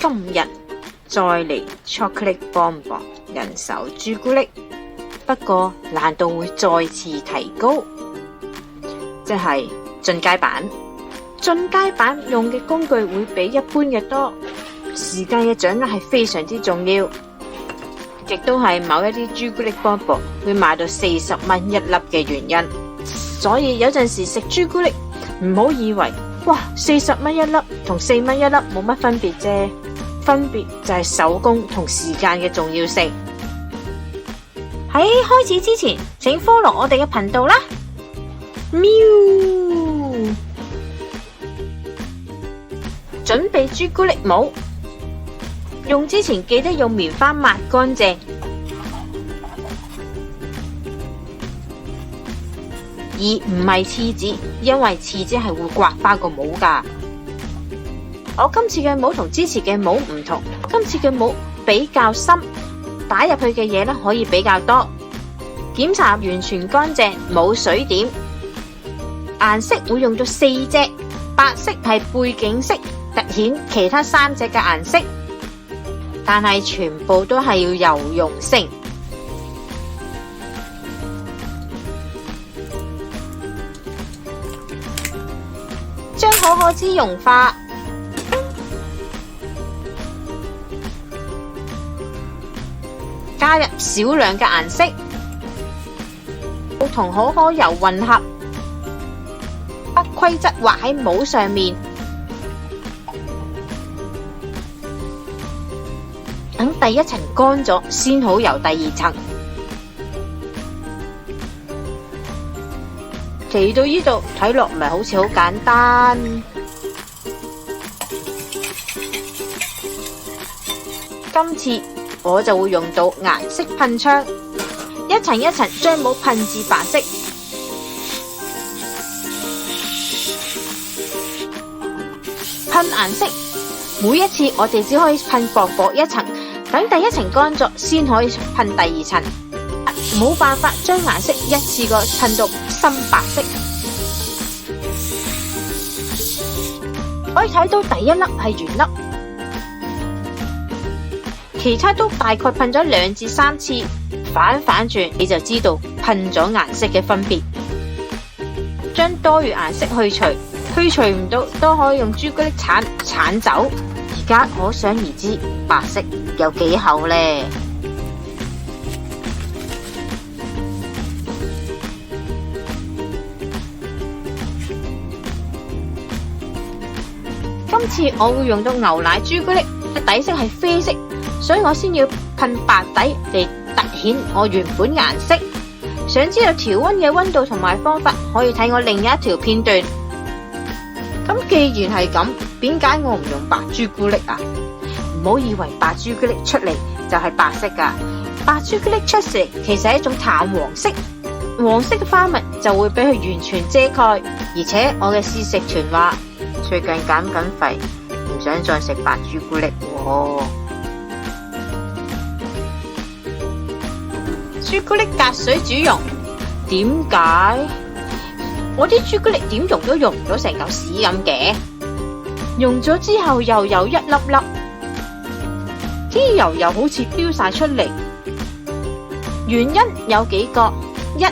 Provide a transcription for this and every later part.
今日再嚟 chocolate bonbon 人手朱古力，不過難度會再次提高，即係進階版。進階版用嘅工具會比一般嘅多，時間嘅掌握係非常之重要，亦都係某一啲朱古力 bonbon 會賣到40蚊一粒嘅原因。所以有陣時食朱古力唔好以為哇40蚊一粒同4蚊一粒冇乜分別啫，分別就係手工同時間嘅重要性。喺開始之前，請 follow 我哋嘅頻道啦。喵！準備朱古力模，用之前記得用棉花抹乾淨。而唔係廁紙，因為廁紙係會刮花個模㗎。我今次嘅模同之前嘅模唔同，今次嘅模比較深，打入去嘅嘢咧可以比較多。檢查完全乾淨，冇水點。顏色會用到4隻，白色係背景色，凸顯其他3隻嘅顏色，但係全部都係要有溶性。將可可脂溶化，加入少量嘅顏色，同可可油混合，不規則畫喺模上面，等第一層乾咗先好油第二層。嚟到呢度睇落唔係好似好簡單，今次我就會用到顏色噴槍，一層一層將模噴至白色。噴顏色，每一次我哋只可以噴薄薄一層，等第一層乾咗先可以噴第二層。冇辦法將顏色一次過噴到深白色。可以睇到第一粒係圓粒，其他都大概噴咗2至3次，反轉你就知道噴咗顏色嘅分別。將多餘顏色去除唔到都可以用朱古力鏟走。而家可想而知白色有幾厚呢？今次我會用到牛奶朱古力，底色係啡色，所以我先要噴白底嚟凸顯我原本顏色。想知道調溫嘅溫度同埋方法，可以睇我另一條片段。咁既然係咁，點解我唔用白朱古力啊？唔好以為白朱古力出嚟就係白色㗎，白朱古力出嚟其實係一種淡黃色，黃色嘅花紋就會俾佢完全遮蓋。而且我嘅試食團話，最近減緊肥，唔想再食白朱古力喎。朱古力隔水煮溶，點解？我啲朱古力點溶都溶唔到成嚿屎咁嘅？溶咗之後又有一粒粒，啲油又好似飆晒出嚟。原因有幾個：一，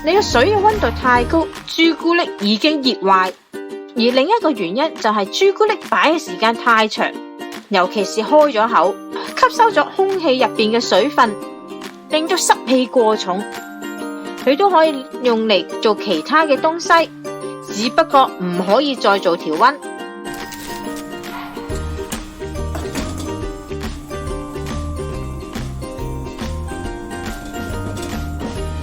你個水嘅溫度太高，朱古力已經熱壞。而另一個原因就係朱古力擺嘅時間太長，尤其是開咗口，吸收咗空氣入邊嘅水分，令到濕氣過重。佢都可以用嚟做其他嘅東西，只不過唔可以再做調溫。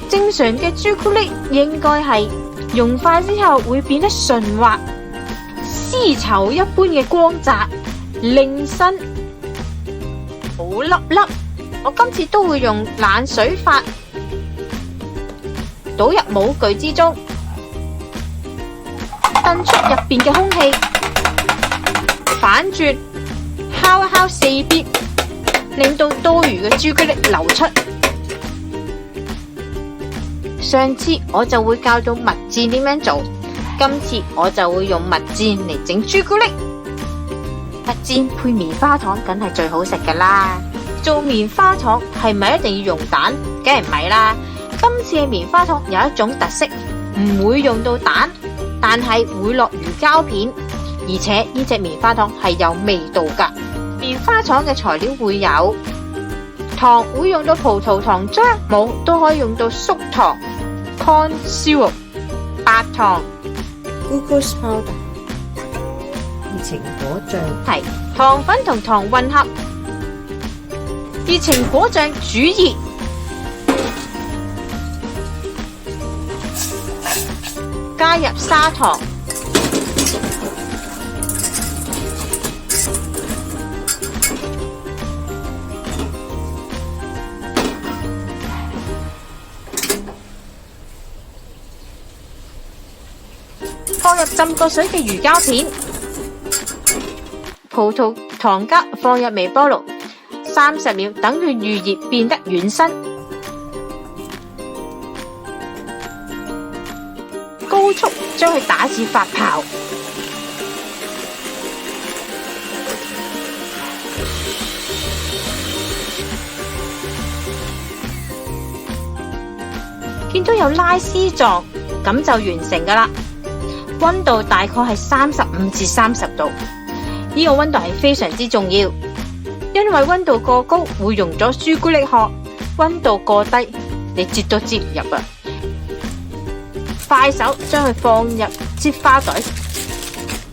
正常嘅朱古力應該係溶化之後會變得順滑，絲綢一般嘅光澤，令身好粒粒。我今次都會用冷水法倒入模具之中，掟出入邊嘅空氣，反轉，敲一敲4邊，令到多餘嘅朱古力流出。上次我就會教到蜜餞點樣做，今次我就會用蜜餞嚟整朱古力。煎配棉花糖梗係最好食噶啦。做棉花糖係咪一定要用蛋？梗係唔係啦。今次嘅棉花糖有一種特色，唔會用到蛋，但係會落魚膠片，而且呢隻棉花糖係有味道噶。棉花糖嘅材料會有糖，會用到葡萄糖漿，冇都可以用到粟糖 （corn syrup）、白糖 glucose powder、熱情果醬，係糖粉同糖混合，熱情果醬煮熱，加入砂糖，放入浸過水嘅魚膠片，葡萄糖膠放入微波爐30秒，等佢預熱變得軟身，高速將佢打至發泡。見到有拉絲狀，咁就完成噶啦。溫度大概係35至30度，呢個溫度係非常之重要，因為溫度過高會溶咗朱古力殼，溫度過低你擠都擠唔入啊！快手將佢放入擠花袋，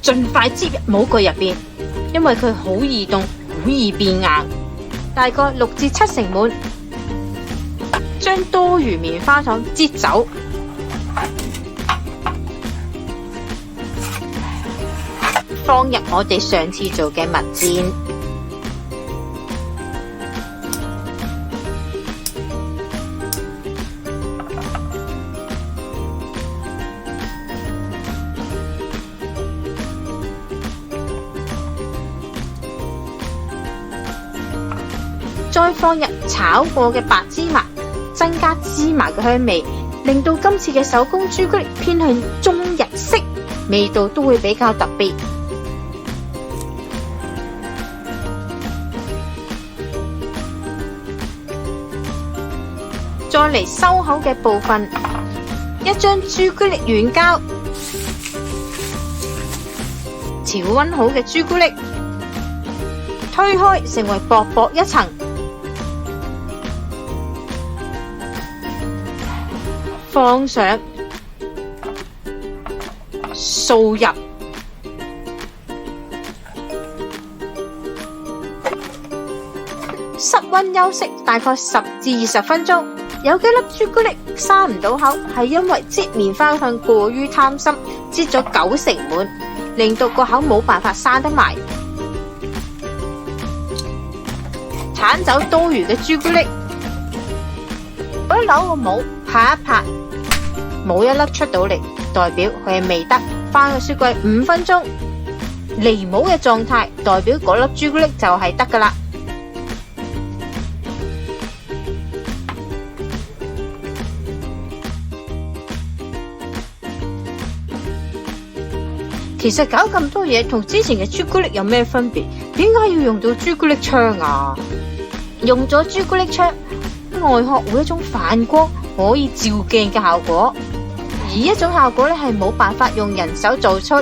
盡快擠入模具入邊，因為佢好易凍，好易變硬，大概6至7成滿。將多餘棉花糖擠走，放入我哋上次做嘅蜜餞，再放入炒過嘅白芝麻，增加芝麻嘅香味，令到今次嘅手工朱古力偏向中日式，味道都會比較特別。再嚟收口嘅部分，一張朱古力軟膠，調溫好嘅朱古力，推開成為薄薄一層，放上，掃入，室溫休息大概10至20分鐘。有幾粒朱古力閂唔到口，係因為擠棉花糖過於貪心，擠咗9成滿，令到個口冇辦法閂得埋。鏟走多餘嘅朱古力，攞扭個帽拍一拍，冇一粒出到嚟，代表佢係未得。翻去雪櫃5分鐘，離模嘅狀態，代表嗰粒朱古力就係得噶啦。其實搞咁多嘢同之前嘅朱古力有咩分別？點解要用到朱古力槍啊？用咗朱古力槍，外殼會有一種反光，可以照鏡嘅效果，而一種效果咧係冇辦法用人手做出。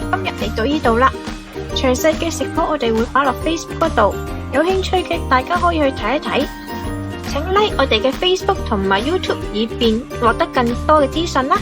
今日嚟到呢度啦，詳細嘅食譜我哋會擺落 Facebook 嗰度，有興趣嘅大家可以去睇一睇。請 like 我哋嘅 Facebook 同埋 YouTube，以便獲得更多嘅資訊啦。